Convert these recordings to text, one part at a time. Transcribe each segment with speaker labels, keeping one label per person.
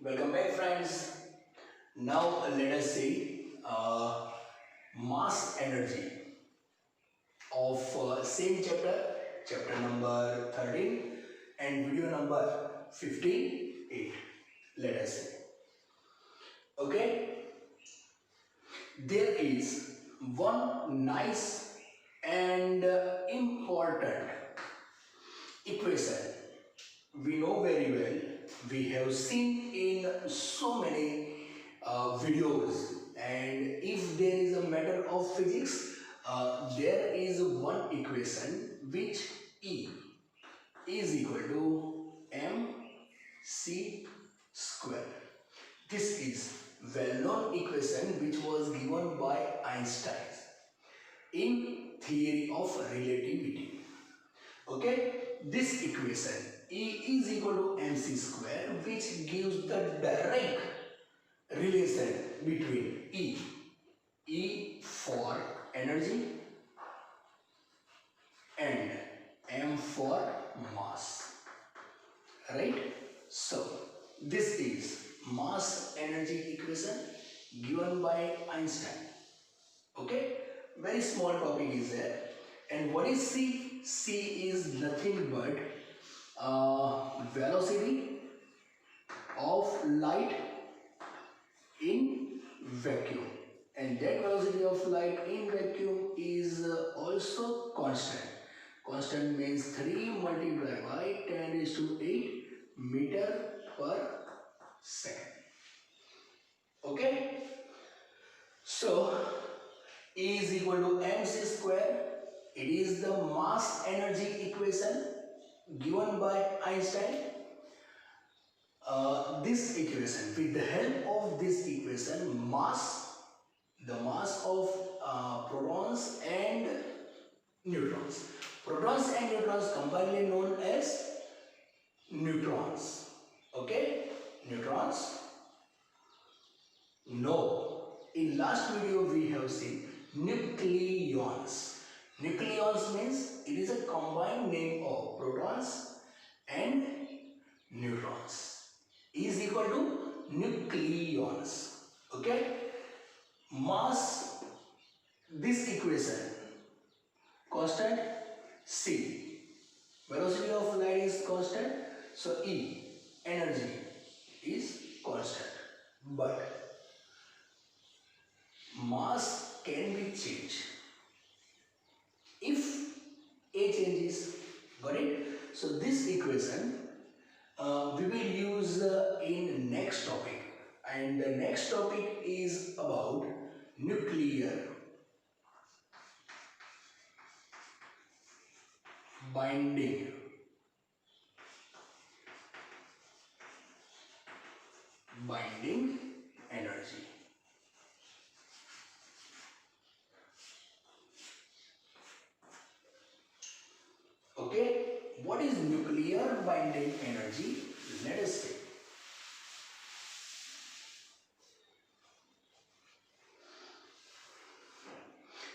Speaker 1: Welcome back, friends. Now let us see mass energy of same chapter, chapter number 13 and video number 58. Let us see. Okay, there is one nice and important equation we know very well. We have seen in so many videos, and if there is a matter of physics, there is one equation which E is equal to mc square. This is well-known equation which was given by Einstein in theory of relativity. Okay, this equation E is equal to mc square, which gives the direct relation between E for energy and M for mass, right? So this is mass energy equation given by Einstein. Okay, very small topic is there. And what is C? C is nothing but velocity of light in vacuum, and that velocity of light in vacuum is also constant. Constant means 3 multiplied by 10 raised to 8 meter per second. Okay, so E is equal to mc square. It is the mass energy equation given by Einstein. This equation, with the help of this equation, the mass of protons and neutrons. Protons and neutrons commonly known as neutrons. Okay, neutrons. No, in last video we have seen nucleons. Nucleons means it is a combined name of protons and neutrons. Is equal to nucleons. Okay, mass, this equation, constant. C, velocity of light is constant, so E, energy, is constant, but mass can be changed if A changes. Got it? So this equation we will use in next topic, and the next topic is about nuclear binding energy. Okay, what is nuclear binding energy? Let us see.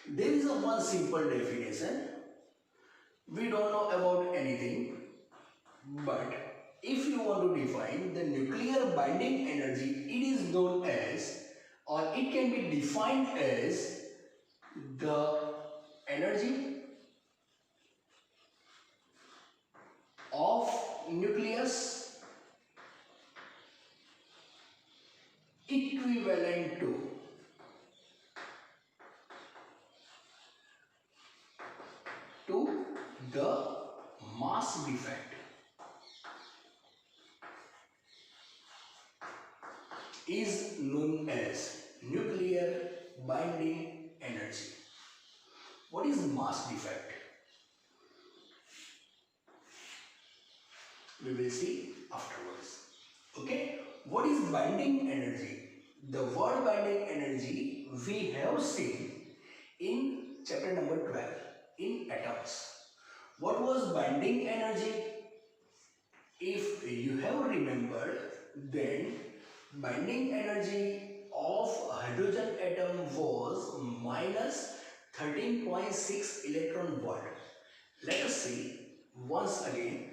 Speaker 1: There is a one simple definition. We don't know about anything, but if you want to define the nuclear binding energy, it is known as, or it can be defined as, the energy of nucleus equivalent to the mass defect is known as nuclear binding energy. What is mass defect? We will see afterwards. Okay, what is binding energy? The word binding energy we have seen in chapter number 12 in atoms. What was binding energy? If you have remembered, then binding energy of hydrogen atom was minus 13.6 electron volt. Let us see once again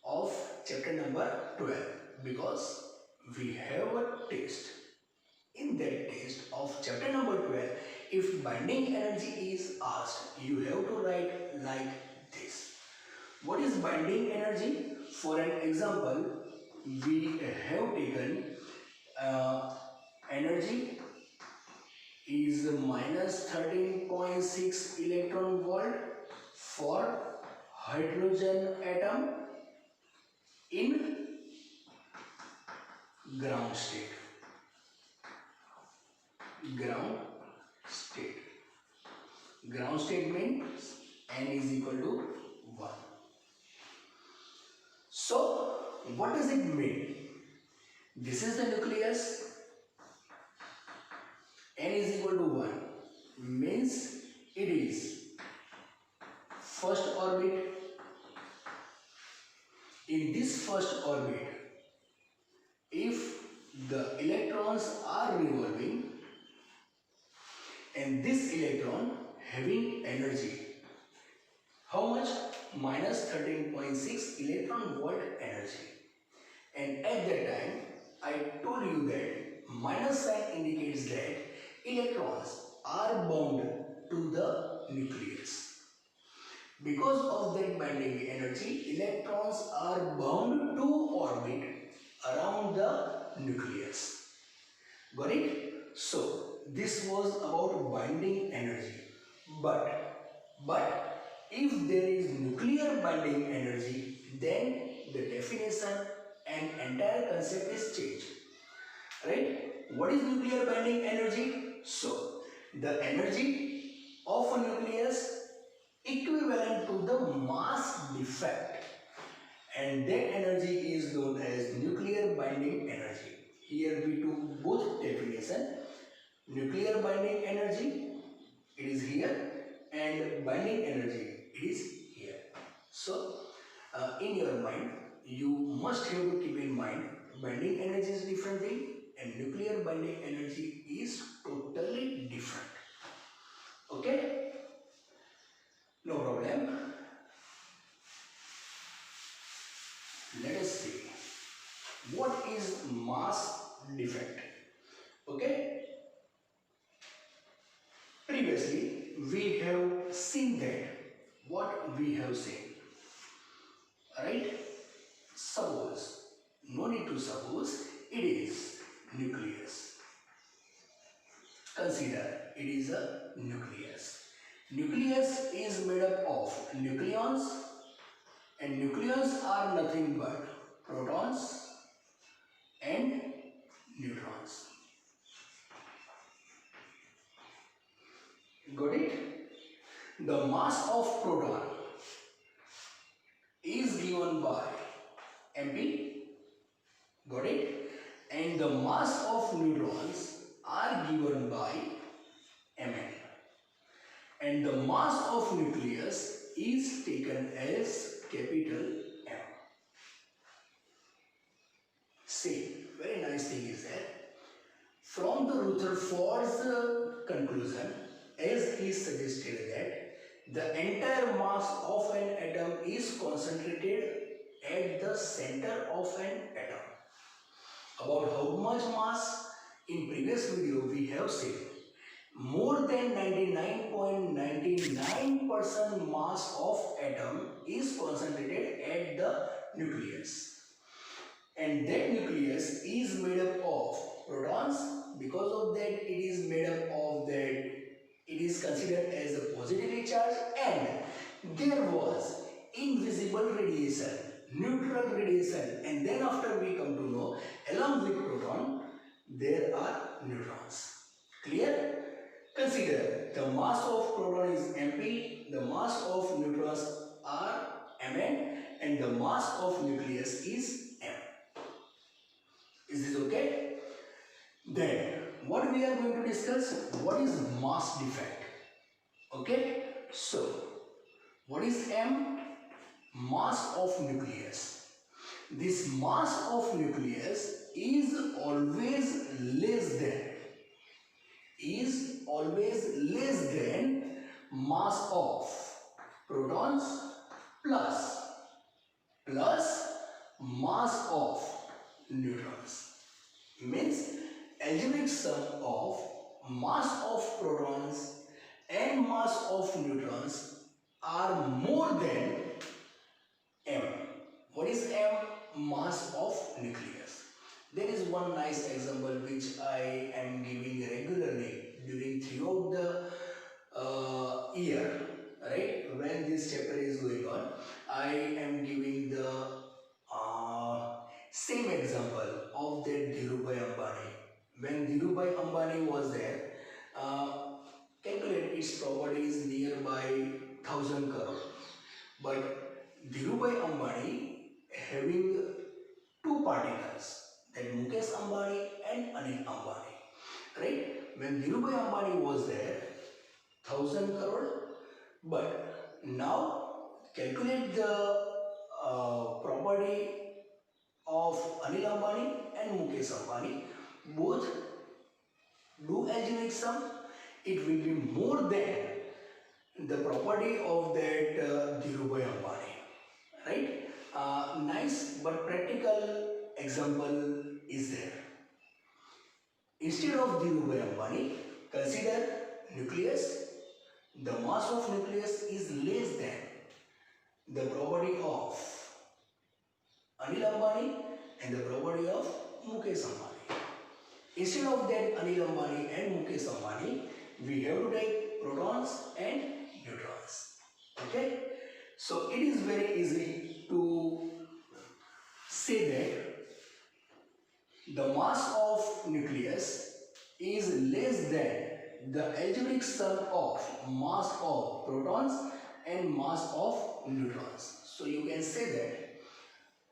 Speaker 1: of chapter number 12, because we have a test. In that test of chapter number 12, if binding energy is asked, you have to write like this. What is binding energy? For an example, we have taken energy is minus 13.6 electron volt for hydrogen atom in ground state. Ground state. Ground state means n is equal to 1. So, what does it mean? This is the nucleus. N is equal to 1 means it is first orbit. In this first orbit, if the electrons are revolving and this electron having energy, how much? Minus 13.6 electron volt energy. And at that time, I told you that minus sign indicates that electrons are bound to the nucleus. Because of that binding energy, electrons are bound to orbit around the nucleus. Got it? So, this was about binding energy. But if there is nuclear binding energy, then the definition and entire concept is changed. Right? What is nuclear binding energy? So, the energy of a nucleus equivalent to the mass defect, and that energy is known as nuclear binding energy. Here we took both definition. Nuclear binding energy, it is here, and binding energy, it is here. So, in your mind, you must have to keep in mind binding energy is different thing and nuclear binding energy is totally different. Okay? No problem. Let us see. What is mass defect? Okay? Previously, we have seen that what we have seen. Alright? Suppose, no need to suppose, it is nucleus. Consider it is a nucleus. Nucleus is made up of nucleons, and nucleons are nothing but protons and neutrons. Got it? The mass of proton is given by mp. Got it? And the mass of neutrons are given by mn. And the mass of nucleus is taken as capital M. See, very nice thing is that from the Rutherford's conclusion, as he suggested that the entire mass of an atom is concentrated at the center of an atom. About how much mass? In previous video we have seen more than 99.99% mass of atom is concentrated at the nucleus. And that nucleus is made up of protons. Because of that, it is made up of that, it is considered as a positively charged, and there was invisible radiation, neutral radiation, and then after we come to know, along with proton, there are neutrons. Clear? Consider the mass of proton is mp, the mass of neutrons are mn, and the mass of nucleus is m. Is this okay? Then, what we are going to discuss? What is mass defect? Okay? So, what is m? Mass of nucleus. This mass of nucleus is always less than mass of protons plus mass of neutrons. means algebraic sum of mass of protons and mass of neutrons are more than m. What is m? Mass of nucleus. There is one nice example which I am giving regularly during throughout the year, right? When this chapter is going on, I am giving the same example of that Dhirubhai Ambani. When Dhirubhai Ambani was there, uh, calculate its properties nearby 1000 crore. But Dhirubhai Ambani having two particles, that Mukesh Ambani and Anil Ambani, right? When Dhirubhai Ambani was there, 1000 crore, but now calculate the property of Anil Ambani and Mukesh Ambani, both do algebraic sum, it will be more than the property of that Dhirubhai Ambani, right? Nice but practical example is there. Instead of Dhirubhai Ambani, consider nucleus. The mass of nucleus is less than the property of Anil Ambani and the property of Mukesh Ambani. Instead of that Anil Ambani and Mukesh Ambani, we have to take protons and neutrons. Okay? So it is very easy to say that the mass of nucleus is less than the algebraic sum of mass of protons and mass of neutrons. So you can say that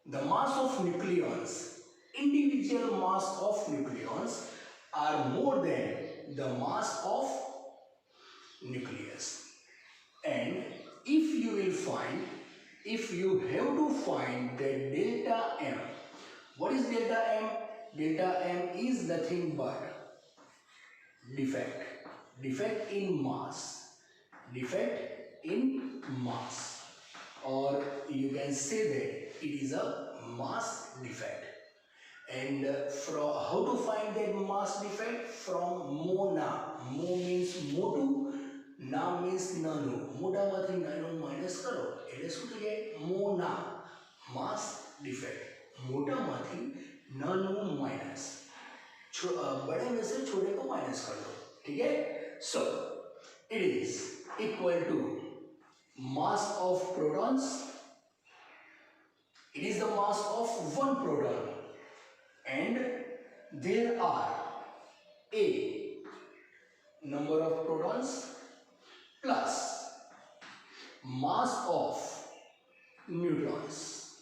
Speaker 1: the mass of nucleons, individual mass of nucleons are more than the mass of nucleus. And if you will find, if you have to find that delta m, what is delta m? Delta m is nothing but defect. Defect in mass. Defect in mass. Or you can say that it is a mass defect. And from how to find that mass defect? From mo na. Mo means motu, na means nano. Moda mathi nano minus karo. It is mo na, mass defect. मोटा माथी नानो minus, बड़े में से छोटे को minus कर दो, ठीक है? So it is equal to mass of protons. It is the mass of one proton, and there are a number of protons plus mass of neutrons.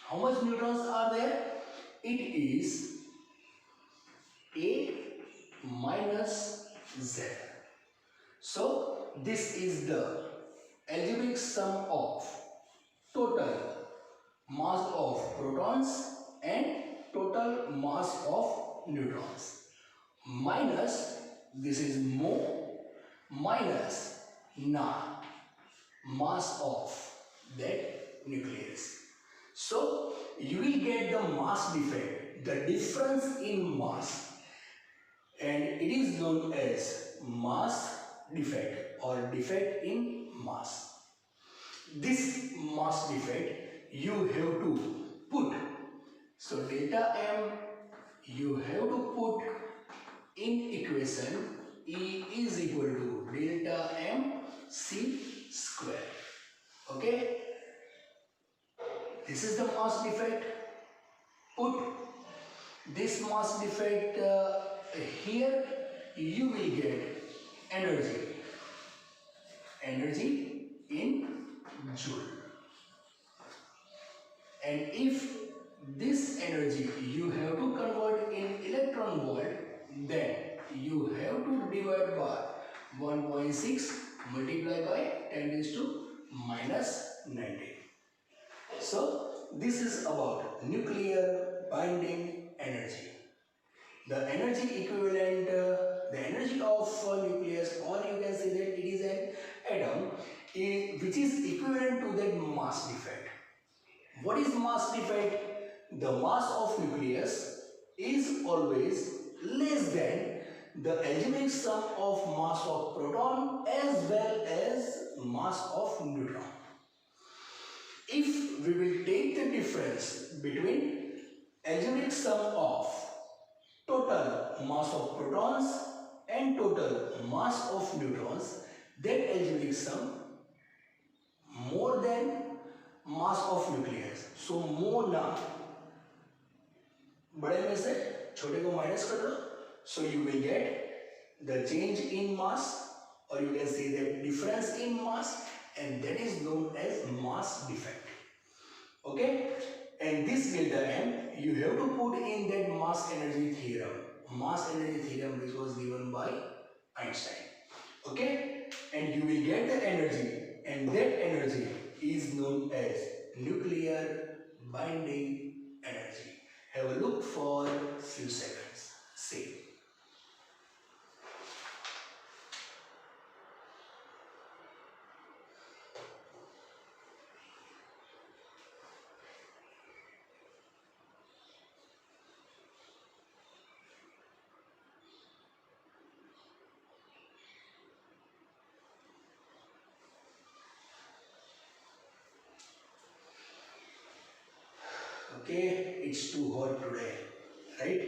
Speaker 1: How much neutrons are there? It is 8 minus Z. So this is the algebraic sum of total mass of protons and total mass of neutrons minus, this is mo, minus na, mass of that nucleus. So you will get the mass defect, the difference in mass, and it is known as mass defect or defect in mass. This mass defect you have to put, so delta m you have to put in equation E is equal to delta m c square. Okay, this is the mass defect. Put this mass defect here, you will get energy in joule. And if this energy you have to convert in electron volt, then you have to divide by 1.6 multiplied by 10 raised to minus 19. So this is about nuclear binding energy. The energy equivalent, the energy of nucleus, or you can say that it is an atom which is equivalent to that mass defect. What is mass defect? The mass of nucleus is always less than the algebraic sum of mass of proton as well as mass of neutron. If we will take the difference between algebraic sum of total mass of protons and total mass of neutrons, that algebraic sum more than mass of nucleus. So more ना बड़े में से छोटे को minus कर दो. So you will get the change in mass, or you can see the difference in mass, and that is known as mass defect. Okay, and this delta m you have to put in that mass energy theorem which was given by Einstein. Okay, and you will get the energy, and that energy is known as nuclear binding energy. Have a look for few seconds. See. Okay, it's too hot today, right?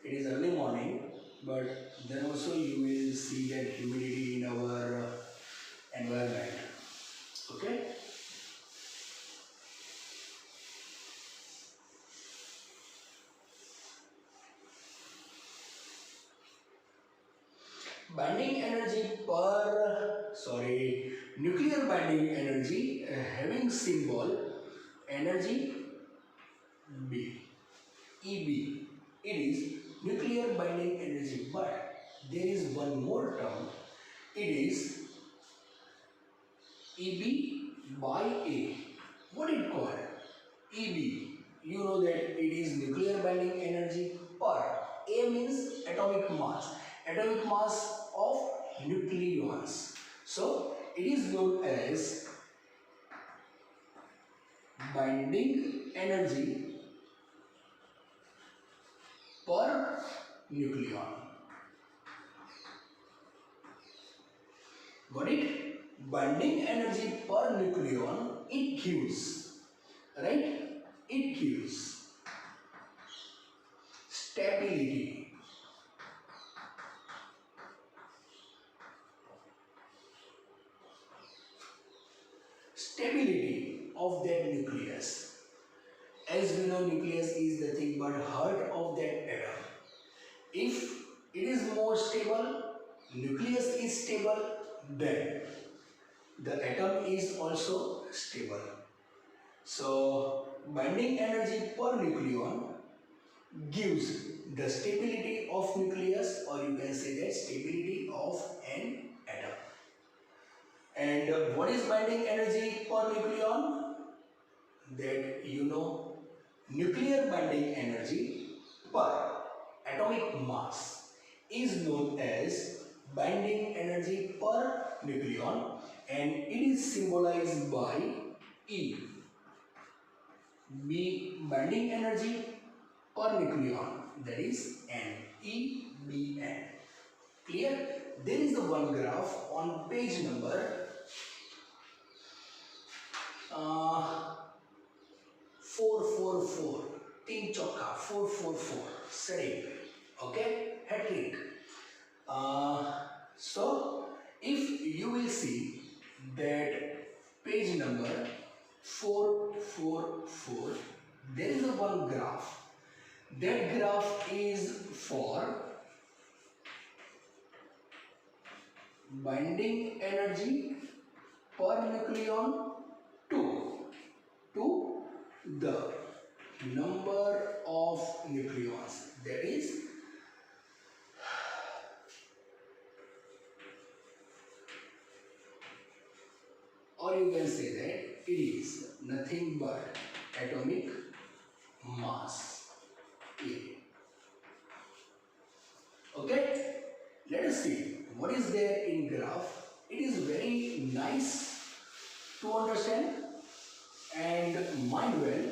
Speaker 1: It is early morning, but then also you will see that humidity in our environment. Okay? Nuclear binding energy having symbol energy B, EB. It is nuclear binding energy, but there is one more term. It is EB by A. What it called? EB. You know that it is nuclear binding energy per. A means atomic mass. Atomic mass of nucleons. So it is known as binding energy per nucleon. Got it? Binding energy per nucleon, it gives, right? It gives stability. Stability of that nucleus. As we know, nucleus is the thing but heart of that atom. If it is more stable, nucleus is stable, then the atom is also stable. So binding energy per nucleon gives the stability of nucleus, or you can say that stability of an atom. And what is binding energy per nucleon? That you know, nuclear binding energy per atomic mass is known as binding energy per nucleon, and it is symbolized by E. B, binding energy per nucleon, that is N, EBN. Clear? There is the one graph on page number 444. Team Chokka 444. Setting. Okay? Hat-trick. So, if you will see that page number 444, there is a one graph. That graph is for binding energy per nucleon to the number of nucleons. That is or you can say that it is nothing but atomic mass A. Okay, let us see what is there in graph. It is very nice to understand and mind well.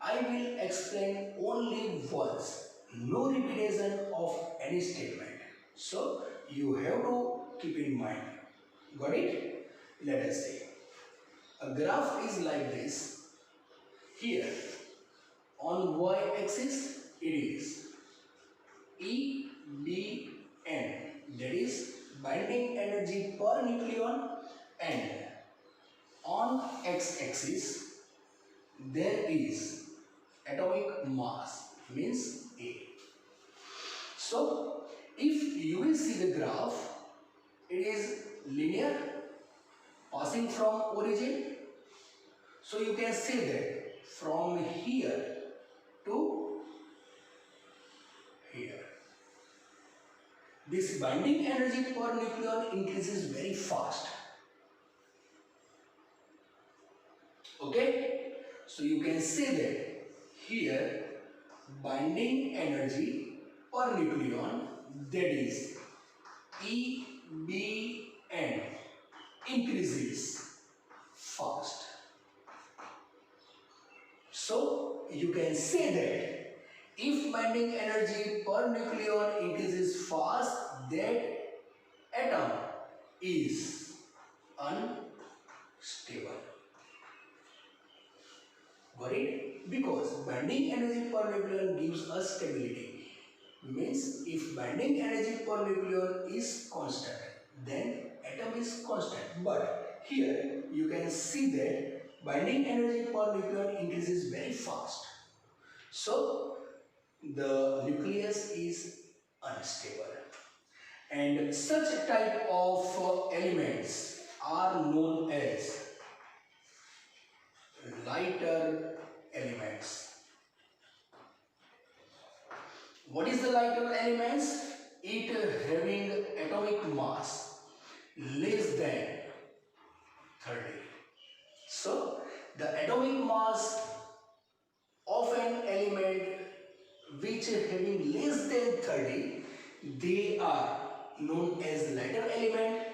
Speaker 1: I will explained only once, no repetition of any statement. So you have to keep in mind. Got it? Let us see. A graph is like this. Here on y-axis it is EBN, that is binding energy per nucleon, and on x-axis there is atomic mass, means A. So if you will see the graph, it is linear passing from origin. So you can say that from here to here, this binding energy per nucleon increases very fast. Okay, so you can say that here binding energy per nucleon, that is EBN, increases fast. So you can say that if binding energy per nucleon increases fast, that atom is unstable. Got it? Because binding energy per nucleon gives us stability. Means if binding energy per nucleon is constant, then atom is constant. But here you can see that binding energy per nucleon increases very fast. So the nucleus is unstable. And such type of elements are known as lighter elements. What is the lighter elements? It having atomic mass less than 30. So the atomic mass of an element which having less than 30, they are known as lighter element,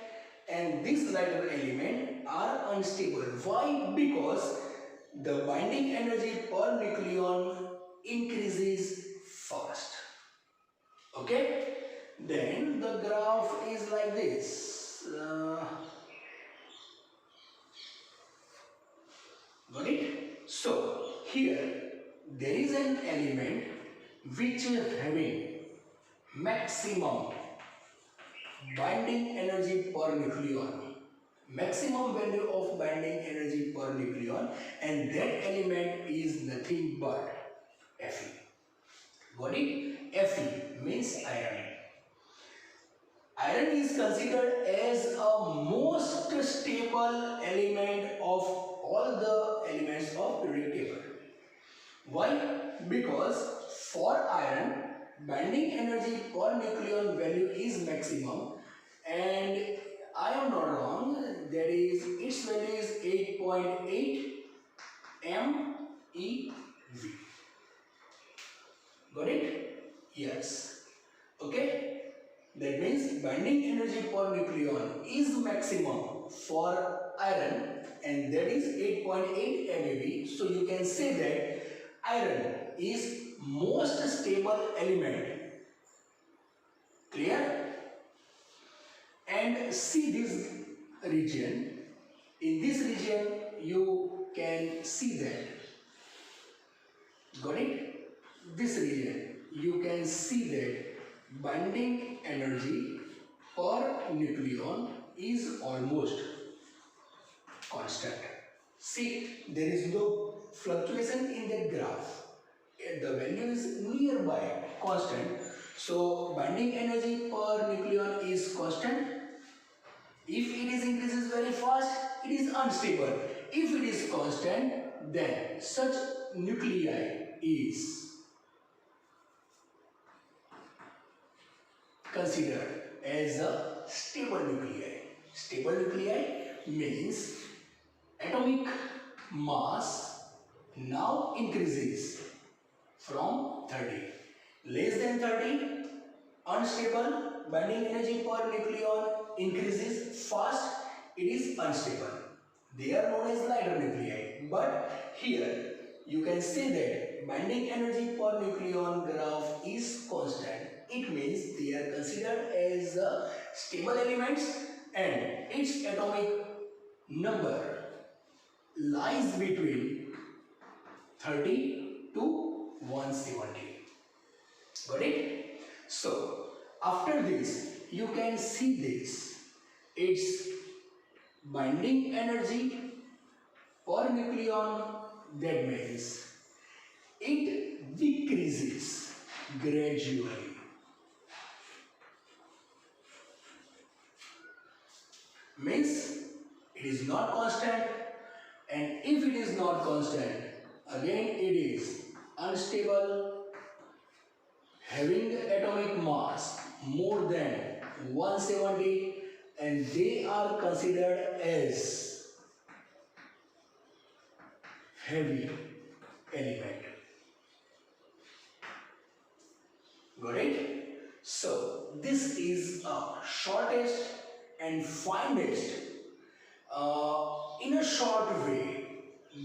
Speaker 1: and these lighter element are unstable. Why? Because the binding energy per nucleon increases fast. Okay, then the graph is like this. Got it? So here there is an element which is having maximum binding energy per nucleon, maximum value of binding energy per nucleon, and that element is nothing but Fe. Got it? Fe means iron. Iron is considered as a most stable element of all the elements of periodic table. Why? Because for iron, binding energy per nucleon value is maximum, and I am not wrong, that is its value is 8.8 MeV. Got it? Yes. Okay. That means binding energy per nucleon is maximum for iron, and that is 8.8 MeV. So you can say that iron is most stable element. Clear? And see this region. In this region you can see that. Got it? This region you can see that binding energy per nucleon is almost constant. See, there is no fluctuation in that graph. The value is nearby constant. So binding energy per nucleon is constant. If it is increases very fast, it is unstable. If it is constant, then such nuclei is considered as a stable nuclei. Stable nuclei means atomic mass now increases from 30. Less than 30, unstable, binding energy per nucleon increases fast, it is unstable. They are known as lighter nuclei. But here you can say that binding energy per nucleon graph is constant. It means they are considered as stable elements and its atomic number lies between 30 to 170. Got it? So, after this, you can see this. Its binding energy per nucleon, that means it decreases gradually. Means it is not constant, and if it is not constant, again it is unstable, having atomic mass more than 170, and they are considered as heavy element. Got it? So this is a shortest and finest, in a short way,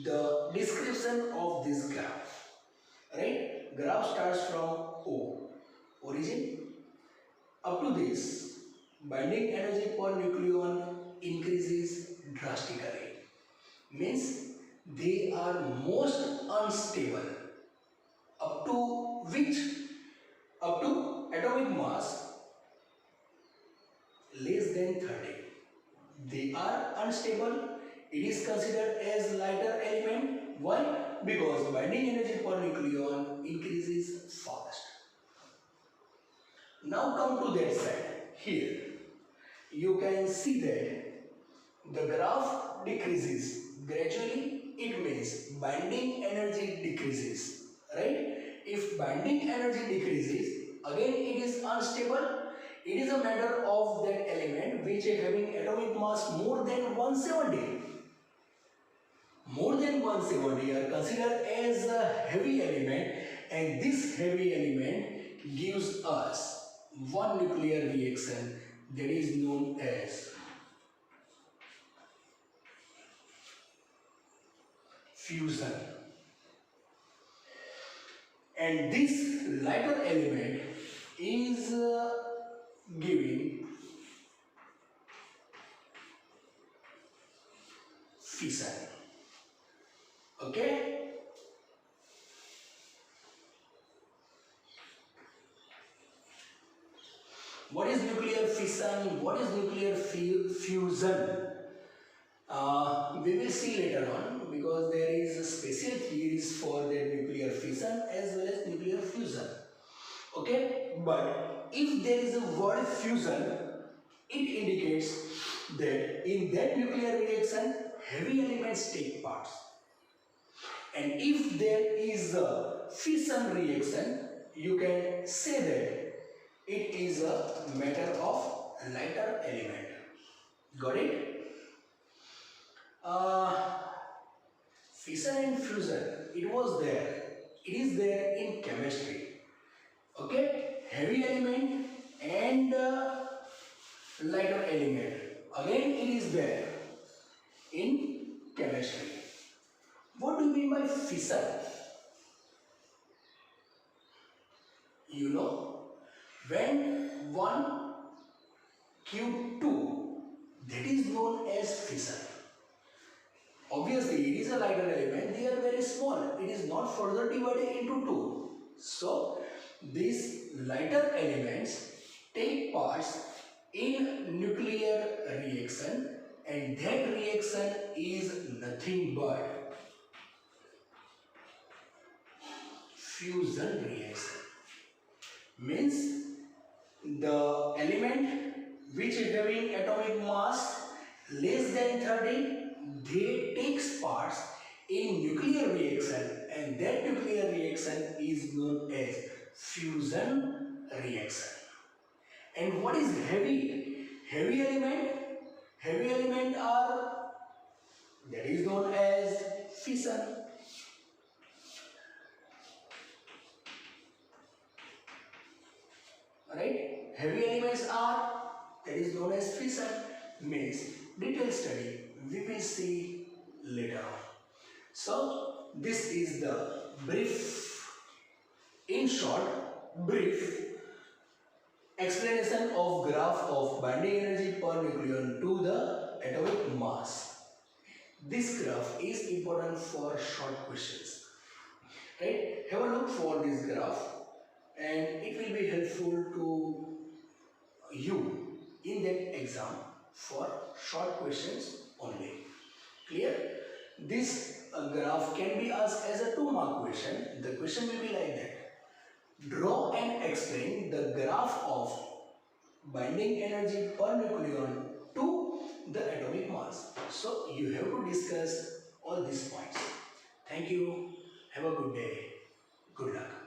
Speaker 1: the description of this graph. Right? Graph starts from O, origin, up to this. Binding energy per nucleon increases drastically. Means they are most unstable up to which, up to atomic mass less than 30. They are unstable. It is considered as lighter element. Why? Because binding energy per nucleon increases fast. Now come to that side. Here you can see that the graph decreases gradually. It means binding energy decreases, right? If binding energy decreases, again it is unstable. It is a matter of that element which is having atomic mass more than 170. More than 170 are considered as a heavy element, and this heavy element gives us one nuclear reaction that is known as fusion. And this lighter element is giving fission. Okay? What is nuclear fission? What is nuclear fusion? We will see later on, because there is a special theories for the nuclear fission as well as nuclear fusion. Okay? But if there is a word fusion, it indicates that in that nuclear reaction, heavy elements take part. And if there is a fission reaction, you can say that it is a matter of lighter element. Got it? Fission and fusion, it was there. It is there in chemistry. Okay? Heavy element and lighter element. Again, it is there in chemistry. What do you mean by fission? You know, when one cube 2, that is known as fission. Obviously, it is a lighter element. They are very small. It is not further divided into 2. So, these lighter elements take parts in nuclear reaction, and that reaction is nothing but fusion reaction. Means the element which is having atomic mass less than 30, they takes parts in nuclear reaction, and that nuclear reaction is known as fusion reaction. And what is heavy? Heavy element? Heavy element are, that is known as fission. Right? Heavy elements are, that is known as fission. Means detailed study we will see later on. So this is the brief, in short, brief explanation of graph of binding energy per nucleon to the atomic mass. This graph is important for short questions, right? Have a look for this graph and it will be helpful to you in that exam for short questions only. Clear? This graph can be asked as a 2-mark question. The question will be like that. Draw and explain the graph of binding energy per nucleon to the atomic mass. So you have to discuss all these points. Thank you. Have a good day. Good luck.